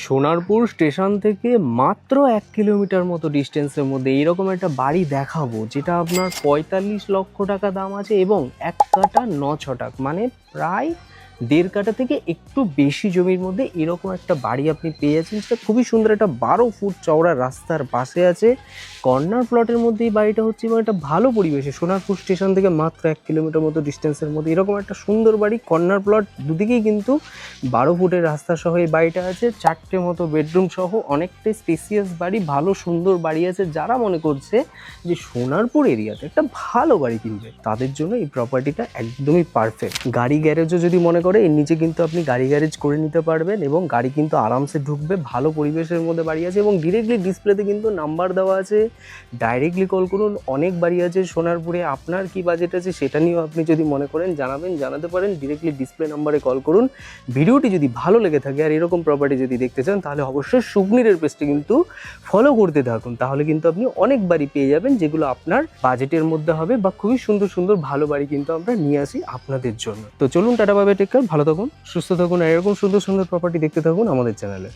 Sonarpur station থেকে মাত্র 1 kilometre মতো ডিস্টেন্সের মধ্যে এইরকম একটা বাড়ি দেখাবো, যেটা আপনার 45 লক্ষ টাকা দাম আছে এবং 1 কাঠা 9 ছটাক, মানে প্রায় 1.5 কাঠা থেকে একটু বেশি জমির মধ্যে এরকম একটা বাড়ি আপনি পেয়ে যাচ্ছেন। সেটা খুবই সুন্দর, একটা 12 ফুট চওড়া রাস্তার পাশে আছে, কর্নার প্লটের মধ্যে এই বাড়িটা হচ্ছে এবং একটা ভালো পরিবেশে সোনারপুর স্টেশন থেকে মাত্র 1 কিলোমিটার মতো ডিস্টেন্সের মধ্যে এরকম একটা সুন্দর বাড়ি। কর্নার প্লট দুদিকেই কিন্তু 12 ফুটের রাস্তা সহ এই বাড়িটা আছে। 4টে মতো বেডরুম সহ অনেকটাই স্পেসিয়াস বাড়ি, ভালো সুন্দর বাড়ি আছে। যারা মনে করছে যে সোনারপুর এরিয়াতে একটা ভালো বাড়ি কিনবে, তাদের জন্য এই প্রপার্টিটা একদমই পারফেক্ট। গাড়ি গ্যারেজও যদি মনে করে, এর নিচে কিন্তু আপনি গাড়ি গ্যারেজ করে নিতে পারবেন এবং গাড়ি কিন্তু আরামসে ঢুকবে। ভালো পরিবেশের মধ্যে বাড়ি আছে এবং ডিরেক্টলি ডিসপ্লেতে কিন্তু নাম্বার দেওয়া আছে, ডাইরেক্টলি কল করুন। অনেক বাড়ি আছে সোনারপুরে, আপনার কি বাজেট আছে সেটা নিয়েও আপনি যদি মনে করেন জানাতে পারেন। ডিরেক্টলি ডিসপ্লে নাম্বারে কল করুন। ভিডিওটি যদি ভালো লেগে থাকে আর এরকম প্রপার্টি যদি দেখতে চান, তাহলে অবশ্যই সুগ্নিরের পেজটি কিন্তু ফলো করতে থাকুন। তাহলে কিন্তু আপনি অনেক বাড়ি পেয়ে যাবেন যেগুলো আপনার বাজেটের মধ্যে হবে, বা খুবই সুন্দর সুন্দর ভালো বাড়ি কিন্তু আমরা নিয়ে আসি আপনাদের জন্য। তো চলুন, tata bye bye, take care, ভালো থাকুন, সুস্থ থাকুন, আর এরকম সুন্দর সুন্দর প্রপার্টি দেখতে থাকুন আমাদের চ্যানেলে।